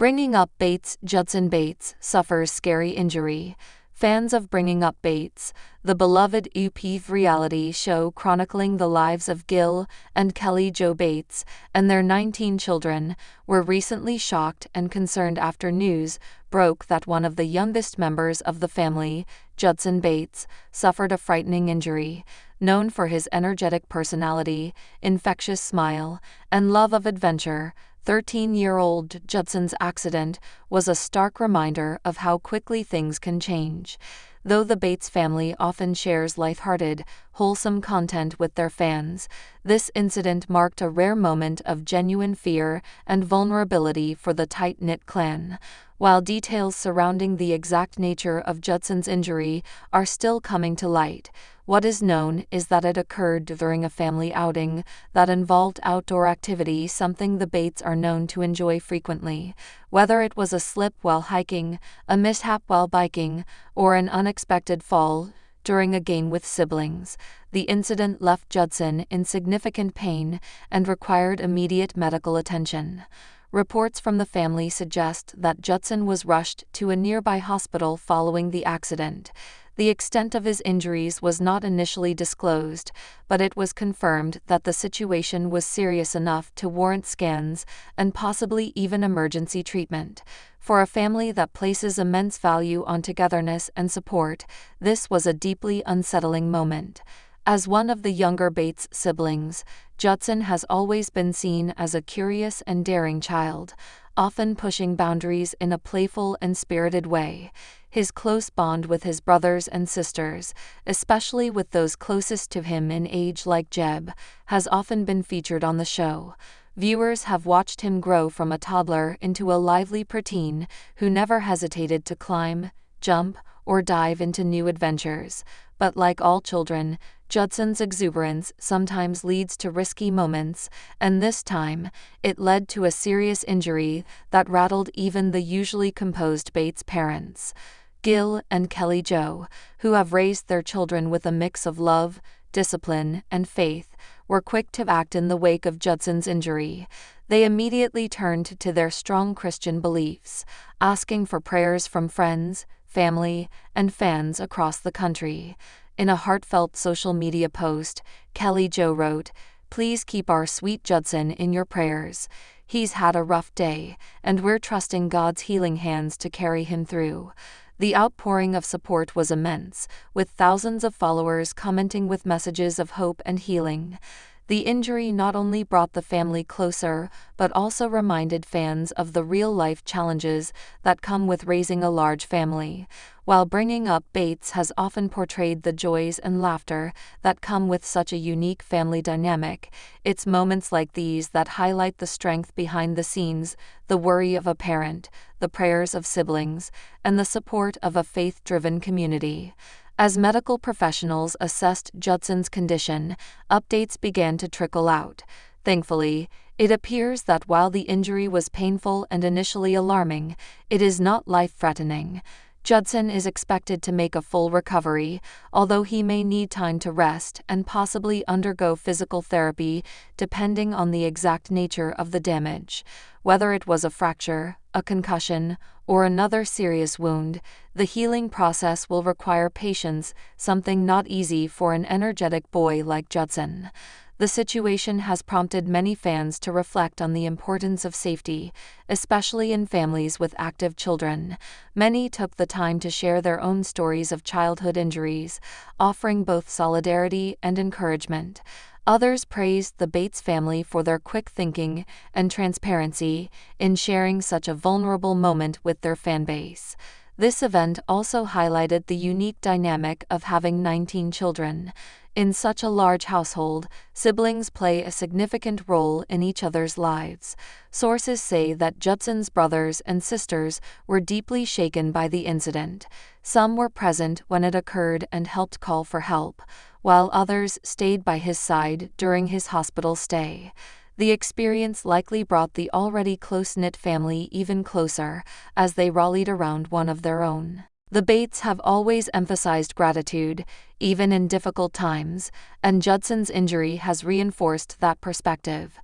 Bringing Up Bates. Judson Bates suffers scary injury. Fans of Bringing Up Bates, the beloved UPtv reality show chronicling the lives of Gil and Kelly Jo Bates and their 19 children, were recently shocked and concerned after news broke that one of the youngest members of the family, Judson Bates, suffered a frightening injury. Known for his energetic personality, infectious smile, and love of adventure, 13-year-old Judson's accident was a stark reminder of how quickly things can change. Though the Bates family often shares lighthearted, wholesome content with their fans, this incident marked a rare moment of genuine fear and vulnerability for the tight-knit clan. While details surrounding the exact nature of Judson's injury are still coming to light, what is known is that it occurred during a family outing that involved outdoor activity, something the Bates are known to enjoy frequently. Whether it was a slip while hiking, a mishap while biking, or an unexpected fall during a game with siblings, the incident left Judson in significant pain and required immediate medical attention. Reports from the family suggest that Judson was rushed to a nearby hospital following the accident. The extent of his injuries was not initially disclosed, but it was confirmed that the situation was serious enough to warrant scans and possibly even emergency treatment. For a family that places immense value on togetherness and support, this was a deeply unsettling moment. As one of the younger Bates siblings, Judson has always been seen as a curious and daring child, often pushing boundaries in a playful and spirited way. His close bond with his brothers and sisters, especially with those closest to him in age like Jeb, has often been featured on the show. Viewers have watched him grow from a toddler into a lively preteen who never hesitated to climb, jump, or dive into new adventures. But like all children, Judson's exuberance sometimes leads to risky moments, and this time, it led to a serious injury that rattled even the usually composed Bates parents. Gil and Kelly Jo, who have raised their children with a mix of love, discipline, and faith, were quick to act in the wake of Judson's injury. They immediately turned to their strong Christian beliefs, asking for prayers from friends, family, and fans across the country. In a heartfelt social media post, Kelly Jo wrote, "Please keep our sweet Judson in your prayers. He's had a rough day, and we're trusting God's healing hands to carry him through." The outpouring of support was immense, with thousands of followers commenting with messages of hope and healing. The injury not only brought the family closer, but also reminded fans of the real-life challenges that come with raising a large family. While Bringing Up Bates has often portrayed the joys and laughter that come with such a unique family dynamic, it's moments like these that highlight the strength behind the scenes, the worry of a parent, the prayers of siblings, and the support of a faith-driven community. As medical professionals assessed Judson's condition, updates began to trickle out. Thankfully, it appears that while the injury was painful and initially alarming, it is not life-threatening. Judson is expected to make a full recovery, although he may need time to rest and possibly undergo physical therapy, depending on the exact nature of the damage. Whether it was a fracture, a concussion, or another serious wound, the healing process will require patience, something not easy for an energetic boy like Judson. The situation has prompted many fans to reflect on the importance of safety, especially in families with active children. Many took the time to share their own stories of childhood injuries, offering both solidarity and encouragement. Others praised the Bates family for their quick thinking and transparency in sharing such a vulnerable moment with their fanbase. This event also highlighted the unique dynamic of having 19 children. In such a large household, siblings play a significant role in each other's lives. Sources say that Judson's brothers and sisters were deeply shaken by the incident. Some were present when it occurred and helped call for help, while others stayed by his side during his hospital stay. The experience likely brought the already close-knit family even closer, as they rallied around one of their own. The Bates have always emphasized gratitude, even in difficult times, and Judson's injury has reinforced that perspective.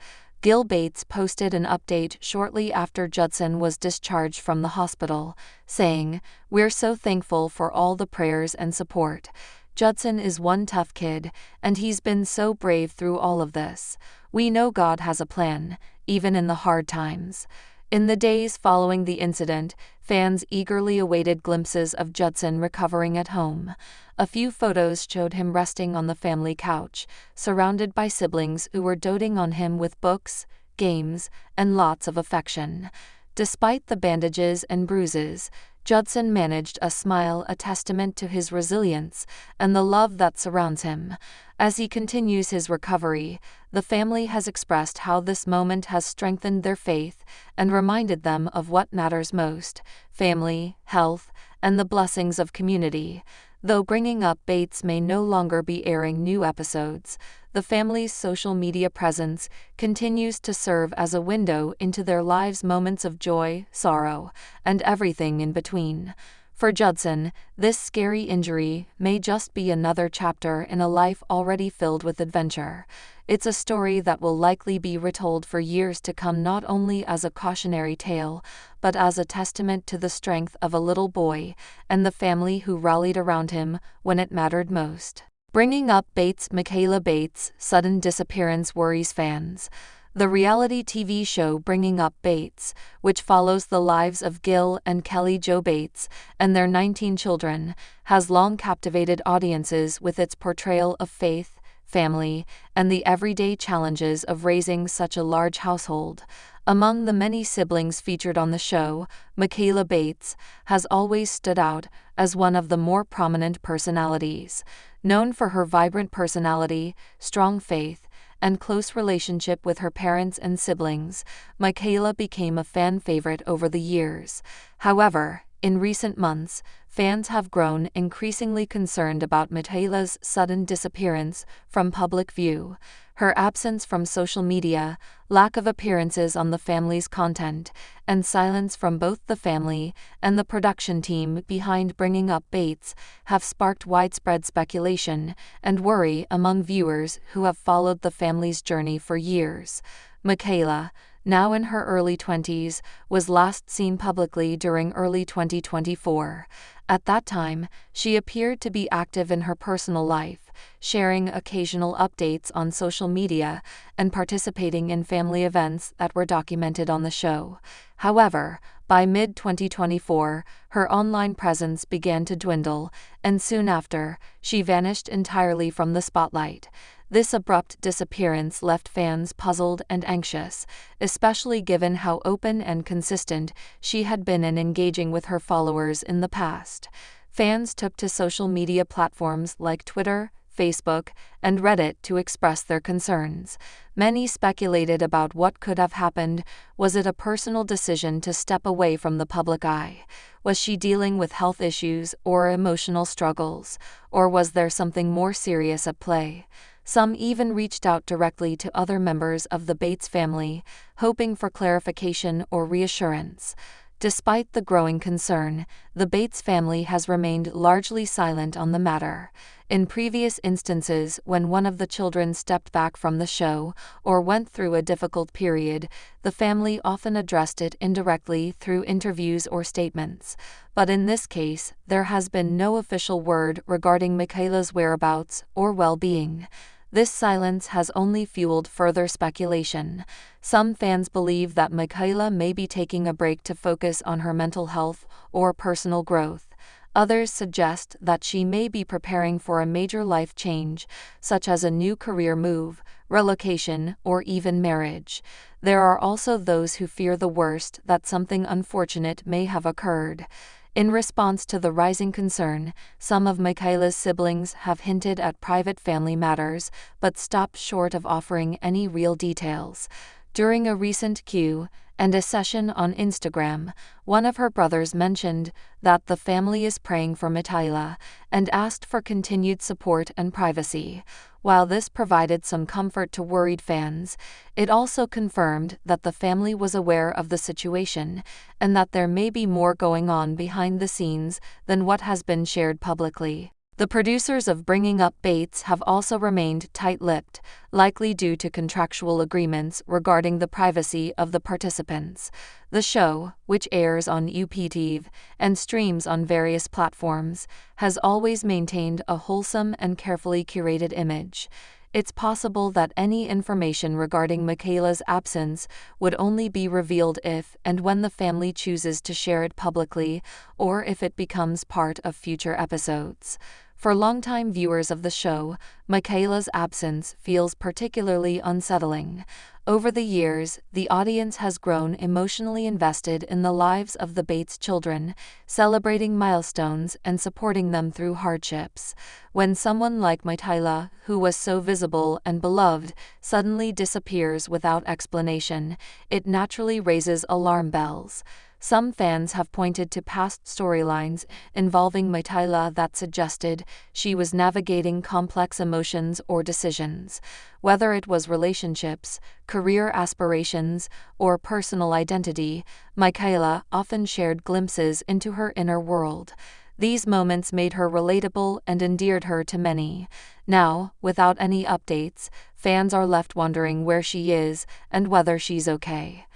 Gil Bates posted an update shortly after Judson was discharged from the hospital, saying, "We're so thankful for all the prayers and support. Judson is one tough kid, and he's been so brave through all of this. We know God has a plan, even in the hard times." In the days following the incident, fans eagerly awaited glimpses of Judson recovering at home. A few photos showed him resting on the family couch, surrounded by siblings who were doting on him with books, games, and lots of affection. Despite the bandages and bruises, Judson managed a smile, a testament to his resilience and the love that surrounds him. As he continues his recovery, the family has expressed how this moment has strengthened their faith and reminded them of what matters most: family, health, and the blessings of community. Though Bringing Up Bates may no longer be airing new episodes, the family's social media presence continues to serve as a window into their lives' moments of joy, sorrow, and everything in between. For Judson, this scary injury may just be another chapter in a life already filled with adventure. It's a story that will likely be retold for years to come, not only as a cautionary tale, but as a testament to the strength of a little boy and the family who rallied around him when it mattered most. Bringing Up Bates. Michaela Bates' sudden disappearance worries fans. The reality TV show Bringing Up Bates, which follows the lives of Gil and Kelly Jo Bates and their 19 children, has long captivated audiences with its portrayal of faith, family, and the everyday challenges of raising such a large household. Among the many siblings featured on the show, Michaela Bates has always stood out as one of the more prominent personalities. Known for her vibrant personality, strong faith, and close relationship with her parents and siblings, Michaela became a fan favorite over the years. However, in recent months, fans have grown increasingly concerned about Michaela's sudden disappearance from public view. Her absence from social media, lack of appearances on the family's content, and silence from both the family and the production team behind Bringing Up Bates have sparked widespread speculation and worry among viewers who have followed the family's journey for years. Michaela, now in her early 20s, was last seen publicly during early 2024. At that time, she appeared to be active in her personal life, sharing occasional updates on social media and participating in family events that were documented on the show. However, by mid-2024, her online presence began to dwindle, and soon after, she vanished entirely from the spotlight. This abrupt disappearance left fans puzzled and anxious, especially given how open and consistent she had been in engaging with her followers in the past. Fans took to social media platforms like Twitter, Facebook, and Reddit to express their concerns. Many speculated about what could have happened. Was it a personal decision to step away from the public eye? Was she dealing with health issues or emotional struggles? Or was there something more serious at play? Some even reached out directly to other members of the Bates family, hoping for clarification or reassurance. Despite the growing concern, the Bates family has remained largely silent on the matter. In previous instances, when one of the children stepped back from the show or went through a difficult period, the family often addressed it indirectly through interviews or statements. But in this case, there has been no official word regarding Michaela's whereabouts or well-being. This silence has only fueled further speculation. Some fans believe that Michaela may be taking a break to focus on her mental health or personal growth. Others suggest that she may be preparing for a major life change, such as a new career move, relocation, or even marriage. There are also those who fear the worst, that something unfortunate may have occurred. In response to the rising concern, some of Michaela's siblings have hinted at private family matters, but stopped short of offering any real details. During a recent Q&A session on Instagram, one of her brothers mentioned that the family is praying for Michaela and asked for continued support and privacy. While this provided some comfort to worried fans, it also confirmed that the family was aware of the situation and that there may be more going on behind the scenes than what has been shared publicly. The producers of Bringing Up Bates have also remained tight-lipped, likely due to contractual agreements regarding the privacy of the participants. The show, which airs on UPtv and streams on various platforms, has always maintained a wholesome and carefully curated image. It's possible that any information regarding Michaela's absence would only be revealed if and when the family chooses to share it publicly, or if it becomes part of future episodes. For longtime viewers of the show, Michaela's absence feels particularly unsettling. Over the years, the audience has grown emotionally invested in the lives of the Bates children, celebrating milestones and supporting them through hardships. When someone like Michaela, who was so visible and beloved, suddenly disappears without explanation, it naturally raises alarm bells. Some fans have pointed to past storylines involving Michaela that suggested she was navigating complex emotions or decisions. Whether it was relationships, career aspirations, or personal identity, Michaela often shared glimpses into her inner world. These moments made her relatable and endeared her to many. Now, without any updates, fans are left wondering where she is and whether she's okay.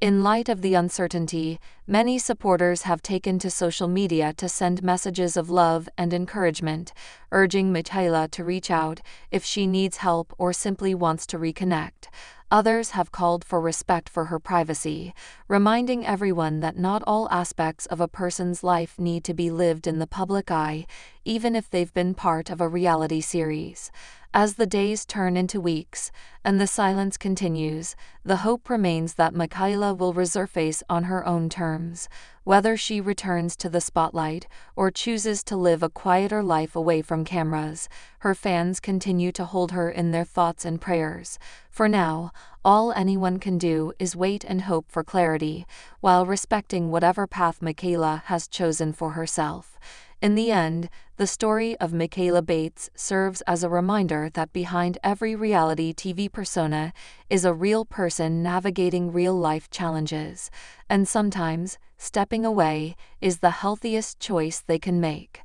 In light of the uncertainty, many supporters have taken to social media to send messages of love and encouragement, urging Michaela to reach out if she needs help or simply wants to reconnect. Others have called for respect for her privacy, reminding everyone that not all aspects of a person's life need to be lived in the public eye, even if they've been part of a reality series. As the days turn into weeks, and the silence continues, the hope remains that Michaela will resurface on her own terms. Whether she returns to the spotlight or chooses to live a quieter life away from cameras, her fans continue to hold her in their thoughts and prayers. For now, all anyone can do is wait and hope for clarity, while respecting whatever path Michaela has chosen for herself. In the end, the story of Michaela Bates serves as a reminder that behind every reality TV persona is a real person navigating real-life challenges, and sometimes, stepping away is the healthiest choice they can make.